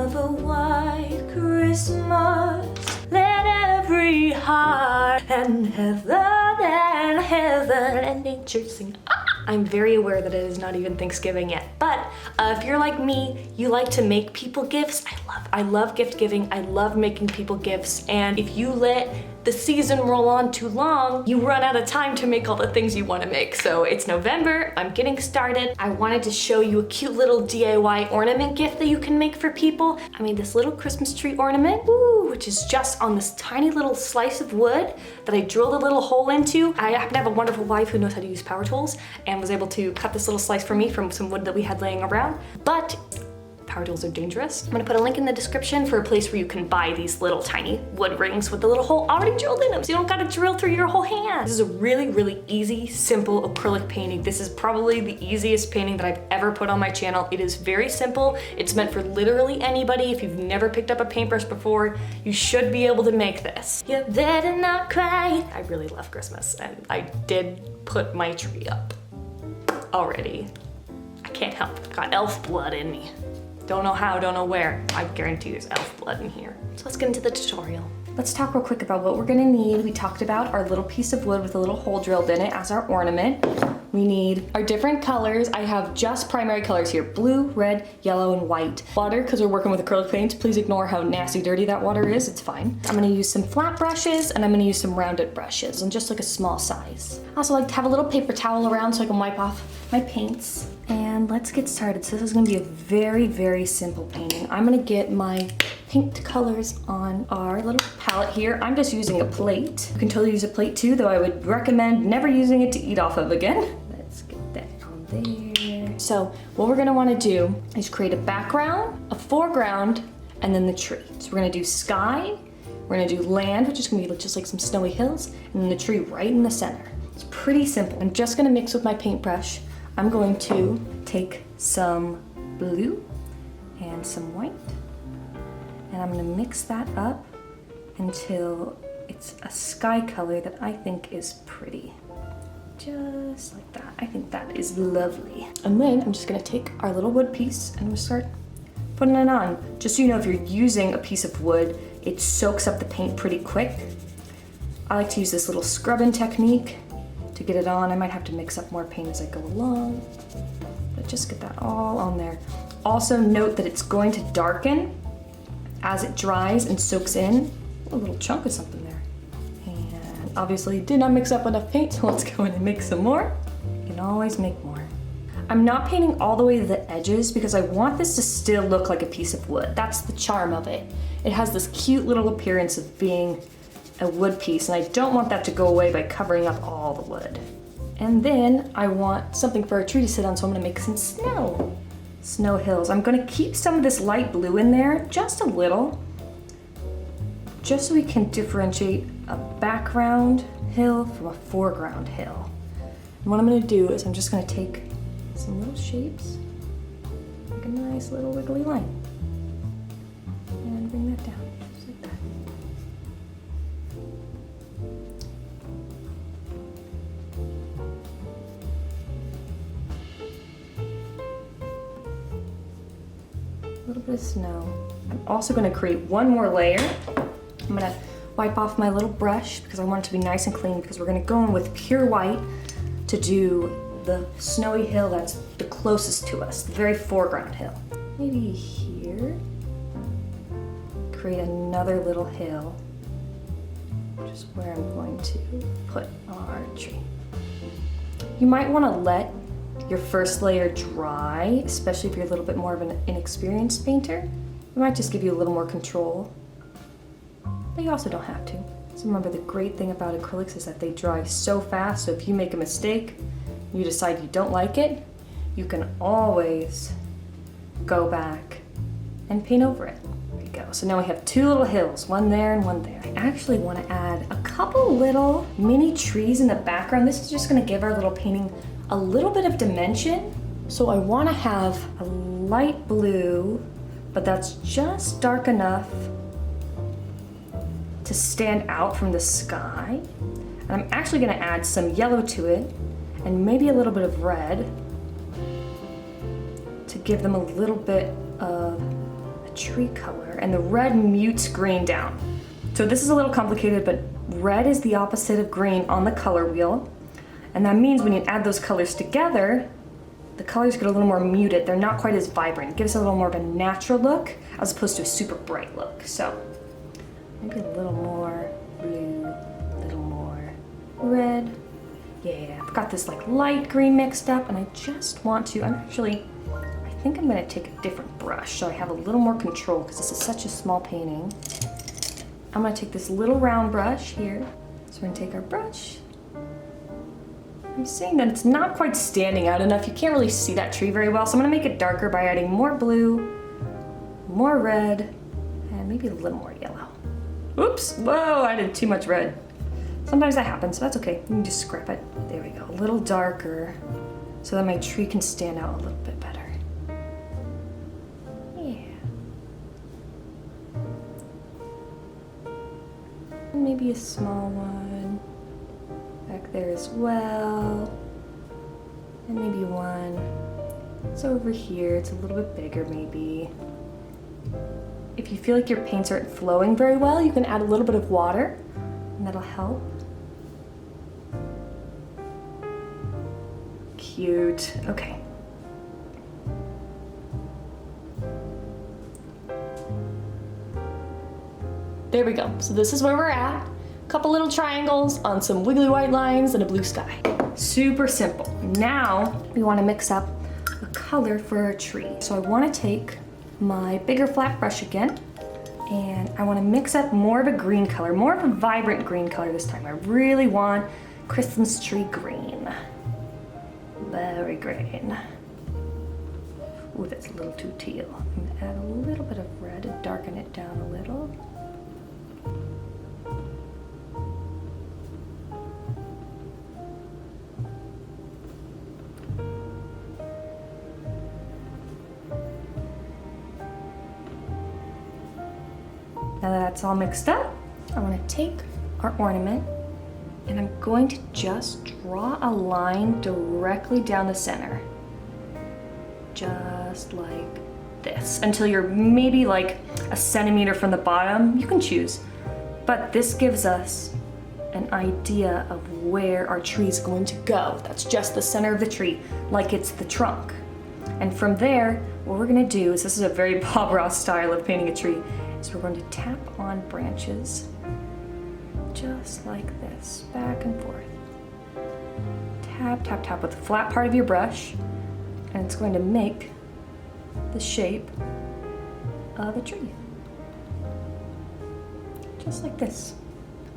of a white Christmas. Let every heart and heaven and nature sing. I'm very aware that it is not even Thanksgiving yet, but if you're like me, you like to make people gifts. I love gift giving. I love making people gifts, and if you let the season roll on too long, you run out of time to make all the things you want to make. So it's November, I'm getting started. I wanted to show you a cute little DIY ornament gift that you can make for people. I made this little Christmas tree ornament, which is just on this tiny little slice of wood that I drilled a little hole into. I happen to have a wonderful wife who knows how to use power tools and was able to cut this little slice for me from some wood that we had laying around. But power tools are dangerous. I'm gonna put a link in the description for a place where you can buy these little tiny wood rings with the little hole already drilled in them, so you don't gotta drill through your whole hand. This is a really, really easy, simple acrylic painting. This is probably the easiest painting that I've ever put on my channel. It is very simple. It's meant for literally anybody. If you've never picked up a paintbrush before, you should be able to make this. You better not cry. I really love Christmas, and I did put my tree up already. I can't help it. Got elf blood in me. Don't know how, don't know where. I guarantee there's elf blood in here. So let's get into the tutorial. Let's talk real quick about what we're gonna need. We talked about our little piece of wood with a little hole drilled in it as our ornament. We need our different colors. I have just primary colors here: blue, red, yellow, and white. Water, because we're working with acrylic paints. Please ignore how nasty dirty that water is, it's fine. I'm gonna use some flat brushes, and I'm gonna use some rounded brushes, and just like a small size. I also like to have a little paper towel around so I can wipe off my paints. And let's get started. So this is gonna be a very, very simple painting. I'm gonna get my paint colors on our little palette here. I'm just using a plate. You can totally use a plate too, though I would recommend never using it to eat off of again. Let's get that on there. So what we're gonna wanna do is create a background, a foreground, and then the tree. So we're gonna do sky, we're gonna do land, which is gonna be just like some snowy hills, and then the tree right in the center. It's pretty simple. I'm just gonna mix with my paintbrush. I'm going to take some blue and some white, and I'm gonna mix that up until it's a sky color that I think is pretty. Just like that. I think that is lovely. And then I'm just gonna take our little wood piece and we'll start putting it on. Just so you know, if you're using a piece of wood, it soaks up the paint pretty quick. I like to use this little scrubbing technique to get it on. I might have to mix up more paint as I go along, but just get that all on there. Also note that it's going to darken as it dries and soaks in. A little chunk of something there. And obviously did not mix up enough paint, so let's go in and make some more. You can always make more. I'm not painting all the way to the edges because I want this to still look like a piece of wood. That's the charm of it. It has this cute little appearance of being a wood piece, and I don't want that to go away by covering up all the wood. And then I want something for a tree to sit on, so I'm gonna make some snow hills. I'm gonna keep some of this light blue in there, just a little, just so we can differentiate a background hill from a foreground hill. And what I'm gonna do is I'm just gonna take some little shapes, make a nice little wiggly line, and bring that down. A little bit of snow. I'm also going to create one more layer. I'm going to wipe off my little brush because I want it to be nice and clean, because we're going to go in with pure white to do the snowy hill that's the closest to us, the very foreground hill. Maybe here. Create another little hill, which is where I'm going to put our tree. You might want to let your first layer dry, especially if you're a little bit more of an inexperienced painter. It might just give you a little more control, but you also don't have to. So remember, the great thing about acrylics is that they dry so fast, so if you make a mistake, you decide you don't like it, you can always go back and paint over it. There you go. So now we have two little hills, one there and one there. I actually want to add a couple little mini trees in the background. This is just going to give our little painting a little bit of dimension. So I want to have a light blue, but that's just dark enough to stand out from the sky. And I'm actually going to add some yellow to it and maybe a little bit of red to give them a little bit of a tree color, and the red mutes green down. So this is a little complicated, but red is the opposite of green on the color wheel. And that means when you add those colors together, the colors get a little more muted. They're not quite as vibrant. It gives it a little more of a natural look as opposed to a super bright look. So maybe a little more blue, a little more red. Yeah, I've got this like light green mixed up, and I just want to, I think I'm gonna take a different brush so I have a little more control because this is such a small painting. I'm gonna take this little round brush here. So we're gonna take our brush. I'm seeing that it's not quite standing out enough. You can't really see that tree very well, so I'm gonna make it darker by adding more blue, more red, and maybe a little more yellow. Oops, whoa, I did too much red. Sometimes that happens, so that's okay. You can just scrap it. There we go, a little darker so that my tree can stand out a little bit better. Yeah. Maybe a small one back there as well. And maybe one. It's over here, it's a little bit bigger maybe. If you feel like your paints aren't flowing very well, you can add a little bit of water, and that'll help. Cute. Okay. There we go. So this is where we're at. A couple little triangles on some wiggly white lines and a blue sky. Super simple. Now we want to mix up a color for our tree. So I want to take my bigger flat brush again, and I want to mix up more of a green color, more of a vibrant green color this time. I really want Christmas tree green. Very green. Ooh, that's a little too teal. I'm gonna add a little bit of red and darken it down a little. Now that that's all mixed up, I want to take our ornament and I'm going to just draw a line directly down the center. Just like this, until you're maybe like a centimeter from the bottom. You can choose, but this gives us an idea of where our tree is going to go. That's just the center of the tree, like it's the trunk. And from there, what we're gonna do is, this is a very Bob Ross style of painting a tree, is we're going to tap on branches just like this, back and forth. Tap, tap, tap with the flat part of your brush, and it's going to make the shape of a tree. Just like this.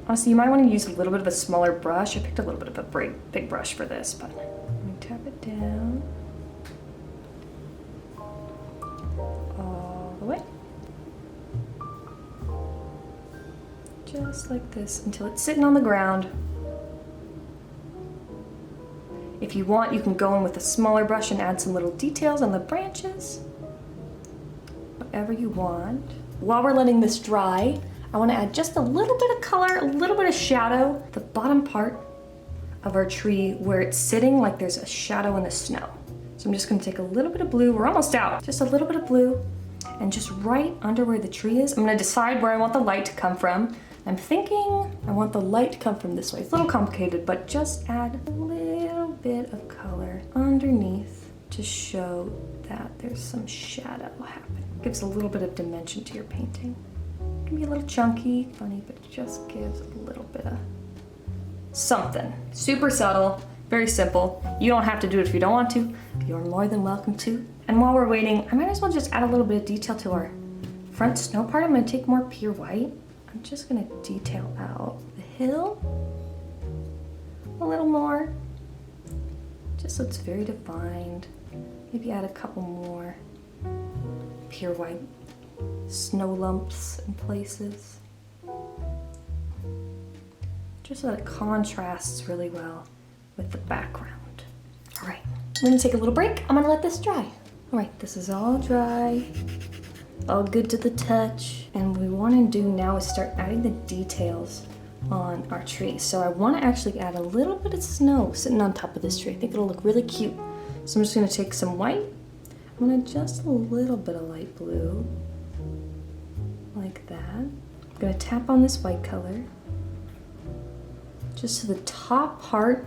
Honestly, you might want to use a little bit of a smaller brush. I picked a little bit of a big brush for this, but let me tap it down. All the way. Just like this until it's sitting on the ground. If you want, you can go in with a smaller brush and add some little details on the branches. Whatever you want. While we're letting this dry, I want to add just a little bit of color, a little bit of shadow, the bottom part of our tree where it's sitting like there's a shadow in the snow. So I'm just going to take a little bit of blue, we're almost out, just a little bit of blue, and just right under where the tree is, I'm going to decide where I want the light to come from. I'm thinking I want the light to come from this way. It's a little complicated, but just add a little bit of color underneath to show that there's some shadow happening. Gives a little bit of dimension to your painting. It can be a little chunky, funny, but it just gives a little bit of something. Super subtle, very simple. You don't have to do it if you don't want to. You're more than welcome to. And while we're waiting, I might as well just add a little bit of detail to our front snow part. I'm gonna take more pure white. I'm just gonna detail out the hill a little more, just so it's very defined. Maybe add a couple more pure white snow lumps in places, just so that it contrasts really well with the background. All right, I'm gonna take a little break. I'm gonna let this dry. All right, this is all dry, all good to the touch. And what we want to do now is start adding the details on our tree. So I want to actually add a little bit of snow sitting on top of this tree. I think it'll look really cute. So I'm just going to take some white. I'm going to adjust a little bit of light blue like that. I'm gonna tap on this white color just to the top part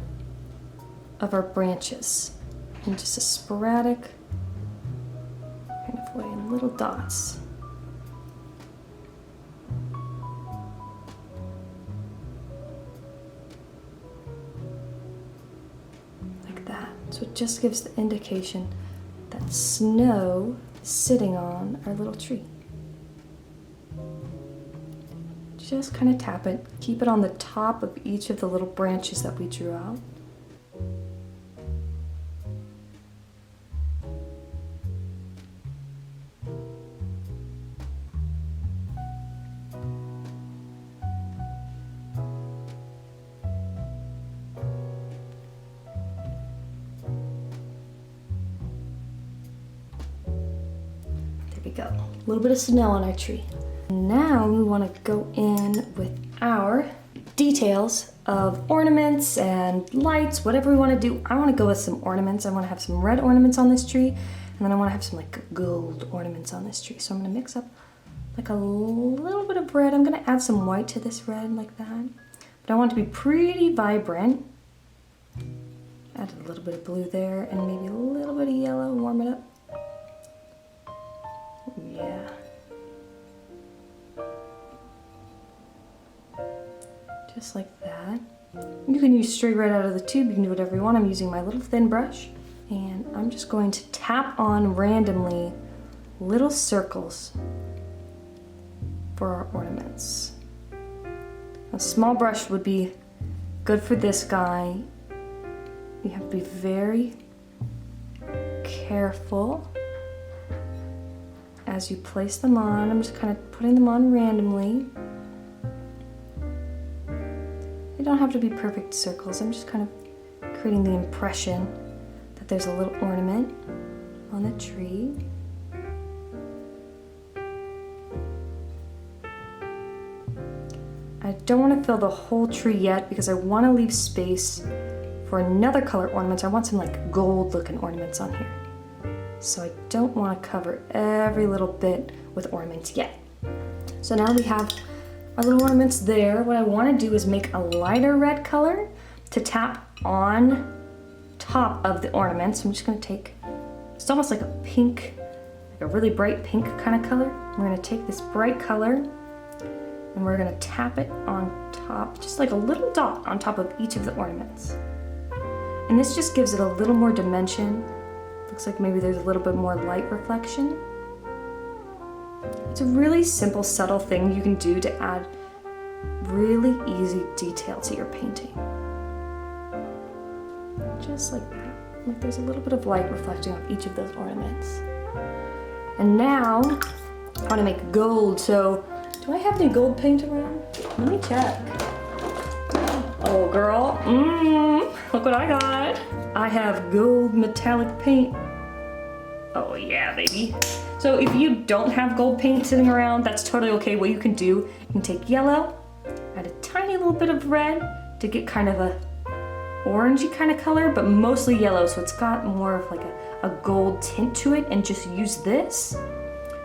of our branches in just a sporadic kind of way, in little dots. Like that. So it just gives the indication that snow is sitting on our little tree. Just kind of tap it, keep it on the top of each of the little branches that we drew out. There we go, a little bit of snow on our tree. Now we want to go in with our details of ornaments and lights, whatever we want to do. I want to go with some ornaments. I want to have some red ornaments on this tree, and then I want to have some like gold ornaments on this tree. So I'm going to mix up like a little bit of red. I'm going to add some white to this red like that. But I want it to be pretty vibrant. Add a little bit of blue there and maybe a little bit of yellow, warm it up. Yeah. Just like that. You can use straight right out of the tube, you can do whatever you want. I'm using my little thin brush, and I'm just going to tap on randomly little circles for our ornaments. A small brush would be good for this guy. You have to be very careful as you place them on. I'm just kind of putting them on randomly. They don't have to be perfect circles. I'm just kind of creating the impression that there's a little ornament on the tree. I don't want to fill the whole tree yet because I want to leave space for another color ornament. I want some like gold looking ornaments on here. So I don't want to cover every little bit with ornaments yet. So now we have our little ornaments there. What I want to do is make a lighter red color to tap on top of the ornaments. I'm just going to take, it's almost like a pink, like a really bright pink kind of color. We're going to take this bright color and we're going to tap it on top, just like a little dot on top of each of the ornaments. And this just gives it a little more dimension. Looks like maybe there's a little bit more light reflection. It's a really simple, subtle thing you can do to add really easy detail to your painting. Just like that. Like there's a little bit of light reflecting off each of those ornaments. And now, I want to make gold, so do I have any gold paint around? Let me check. Oh girl, look what I got. I have gold metallic paint. Oh yeah, baby. So if you don't have gold paint sitting around, that's totally okay. What you can do, you can take yellow, add a tiny little bit of red to get kind of a orangey kind of color, but mostly yellow, so it's got more of like a gold tint to it, and just use this.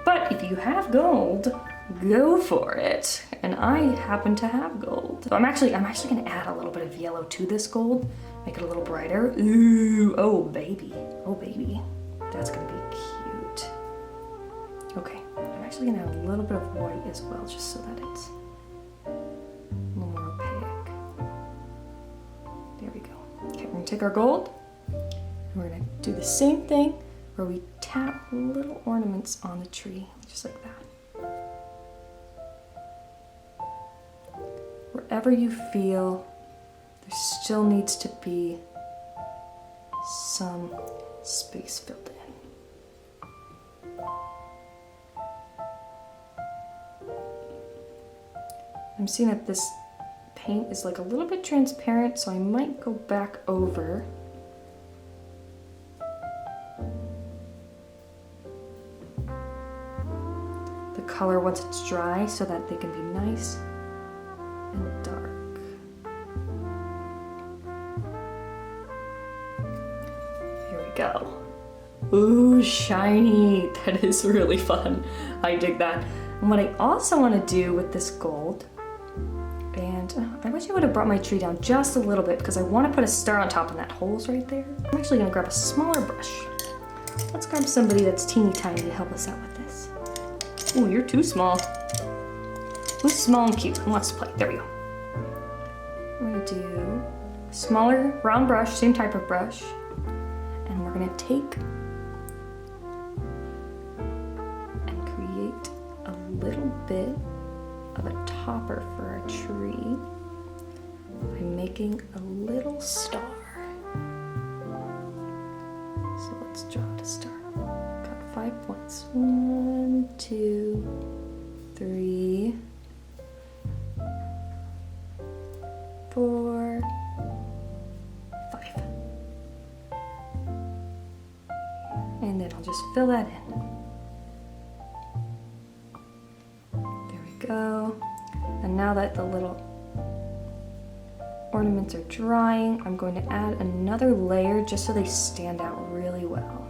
But if you have gold, go for it. And I happen to have gold. So I'm actually gonna add a little bit of yellow to this gold, make it a little brighter. Ooh, oh baby, oh baby. That's gonna be cute. Okay, I'm actually gonna add a little bit of white as well, just so that it's a little more opaque. There we go. Okay, we're gonna take our gold, and we're gonna do the same thing where we tap little ornaments on the tree, just like that. Wherever you feel there still needs to be some space filled in. I'm seeing that this paint is like a little bit transparent, so I might go back over. The color once it's dry so that they can be nice and dark. Here we go. Ooh, shiny. That is really fun. I dig that. And what I also want to do with this gold, and I wish I would have brought my tree down just a little bit because I want to put a star on top, and that hole's right there. I'm actually going to grab a smaller brush. Let's grab somebody that's teeny tiny to help us out with this. Ooh, you're too small. Who's small and cute? Who wants to play? There we go. I'm going to do a smaller round brush, same type of brush, and we're going to take and create a little bit of a topper for our tree by making a little star. So let's draw a star. Got 5 points. 1, 2, 3, 4, 5. And then I'll just fill that in. There we go. And now that the little ornaments are drying, I'm going to add another layer just so they stand out really well.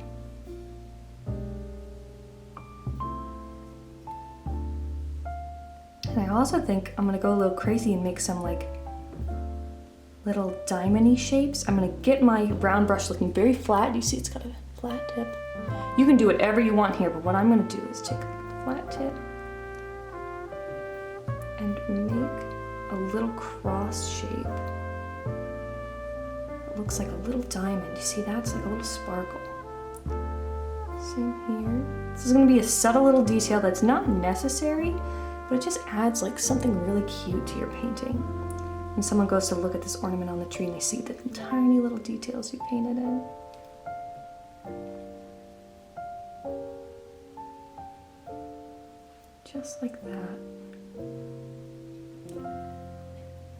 And I also think I'm gonna go a little crazy and make some like little diamond-y shapes. I'm gonna get my round brush looking very flat. You see it's got a flat tip. You can do whatever you want here, but what I'm gonna do is take a flat tip and make a little cross shape. It looks like a little diamond. You see, that's like a little sparkle. Same here. This is gonna be a subtle little detail that's not necessary, but it just adds like something really cute to your painting. When someone goes to look at this ornament on the tree and they see the tiny little details you painted in. Just like that.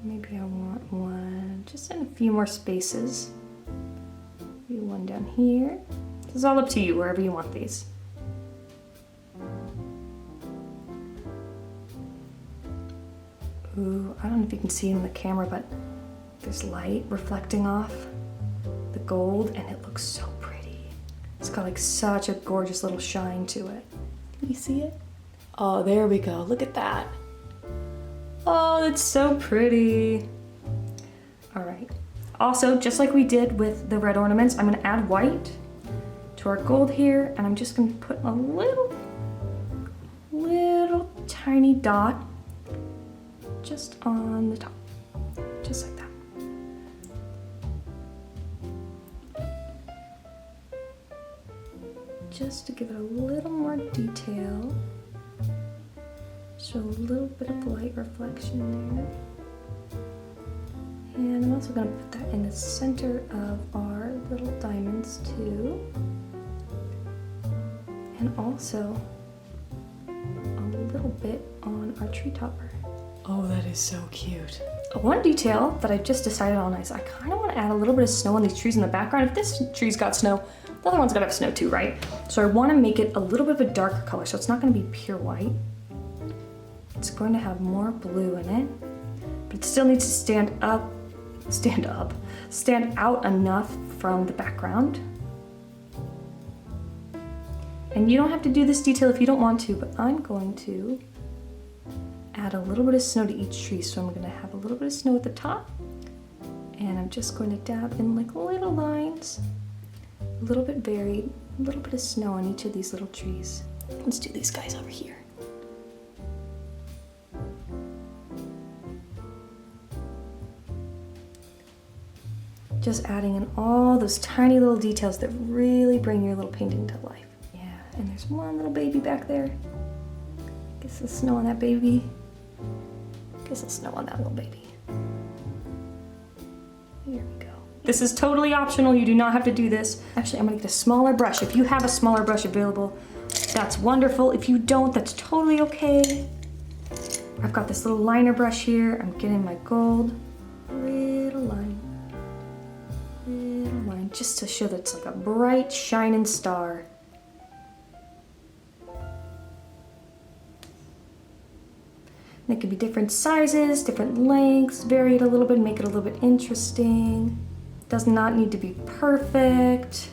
Maybe I want one just in a few more spaces. Maybe one down here. This is all up to you, wherever you want these. Ooh, I don't know if you can see in the camera, but there's light reflecting off the gold and it looks so pretty. It's got like such a gorgeous little shine to it. Can you see it? Oh, there we go. Look at that. Oh, that's so pretty. All right. Also, just like we did with the red ornaments, I'm gonna add white to our gold here, and I'm just gonna put a little tiny dot just on the top, just like that. Just to give it a little more detail. Show a little bit of light reflection there. And I'm also going to put that in the center of our little diamonds too. And also a little bit on our tree topper. Oh, that is so cute. One detail that I just decided on is I kind of want to add a little bit of snow on these trees in the background. If this tree's got snow, the other one's got to have snow too, right? So I want to make it a little bit of a darker color, so it's not going to be pure white. It's going to have more blue in it, but it still needs to stand out enough from the background. And you don't have to do this detail if you don't want to, but I'm going to add a little bit of snow to each tree. So I'm going to have a little bit of snow at the top, and I'm just going to dab in like little lines, a little bit varied, a little bit of snow on each of these little trees. Let's do these guys over here. Just adding in all those tiny little details that really bring your little painting to life. Yeah, and there's one little baby back there. Get some snow on that baby. Get some snow on that little baby. Here we go. This is totally optional. You do not have to do this. Actually, I'm gonna get a smaller brush. If you have a smaller brush available, that's wonderful. If you don't, that's totally okay. I've got this little liner brush here. I'm getting my gold. Little line. Just to show that it's like a bright, shining star. And it can be different sizes, different lengths, vary it a little bit, make it a little bit interesting. Does not need to be perfect.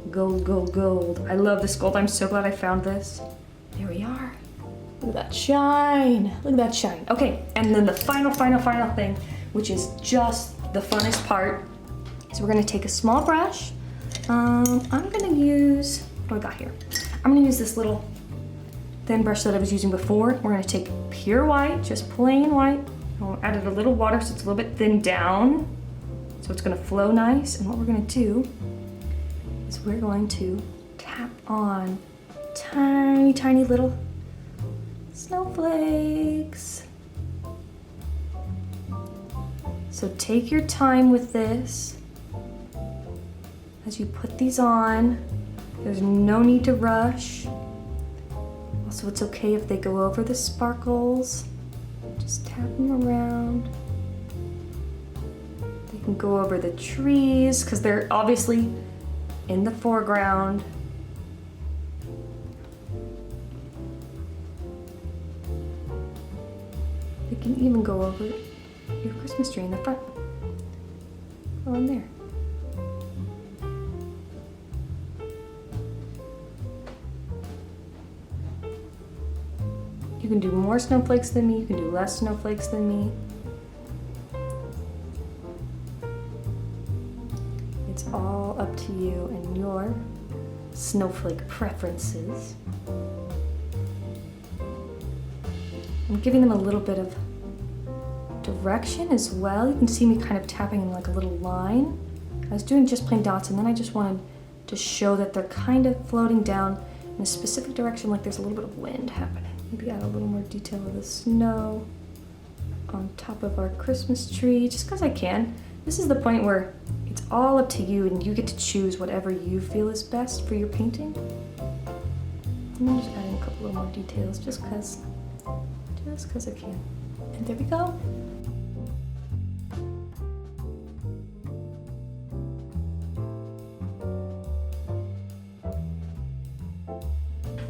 Gold, gold, gold. I love this gold. I'm so glad I found this. There we are. Look at that shine. Look at that shine. Okay, and then the final thing, which is just the funnest part, is we're gonna take a small brush. I'm gonna use, what do I got here? I'm gonna use this little thin brush that I was using before. We're gonna take pure white, just plain white. I'll add it a little water so it's a little bit thinned down, so it's gonna flow nice. And what we're gonna do is we're going to tap on tiny, tiny little snowflakes. So take your time with this as you put these on. There's no need to rush. Also, it's okay if they go over the sparkles. Just tap them around. They can go over the trees because they're obviously in the foreground. They can even go over your Christmas tree in the front. Go in there. You can do more snowflakes than me, you can do less snowflakes than me. It's all up to you and your snowflake preferences. I'm giving them a little bit of direction as well. You can see me kind of tapping in like a little line. I was doing just plain dots and then I just wanted to show that they're kind of floating down in a specific direction, like there's a little bit of wind happening. Maybe add a little more detail of the snow on top of our Christmas tree, just because I can. This is the point where it's all up to you and you get to choose whatever you feel is best for your painting. I'm just adding a couple of more details just because I can. And there we go.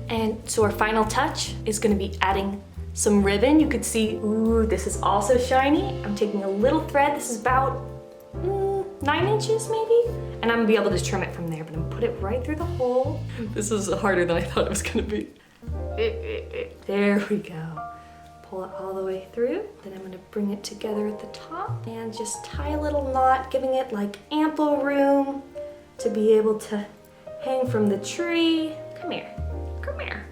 And so our final touch is gonna be adding some ribbon. You could see, ooh, this is also shiny. I'm taking a little thread. This is about 9 inches maybe. And I'm gonna be able to trim it from there, but I'm gonna put it right through the hole. This is harder than I thought it was gonna be. There we go. Pull it all the way through. Then I'm gonna bring it together at the top and just tie a little knot, giving it like ample room to be able to hang from the tree. Come here. Come here.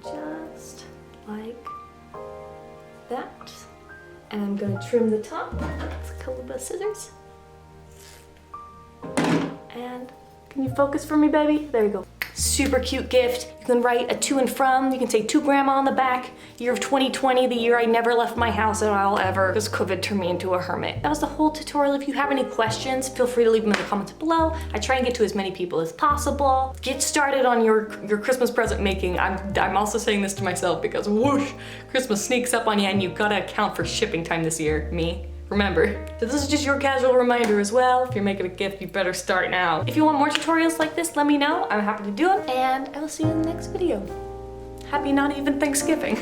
Just like that. And I'm gonna trim the top with a couple of scissors. And can you focus for me, baby? There you go. Super cute gift. You can write a to and from. You can say to grandma on the back. Year of 2020, the year I never left my house at all ever, because COVID turned me into a hermit. That was the whole tutorial. If you have any questions, feel free to leave them in the comments below. I try and get to as many people as possible. Get started on your Christmas present making. I'm also saying this to myself because whoosh, Christmas sneaks up on you and you gotta account for shipping time this year, me. Remember, so this is just your casual reminder as well. If you're making a gift, you better start now. If you want more tutorials like this, let me know. I'm happy to do them, and I will see you in the next video. Happy not even Thanksgiving.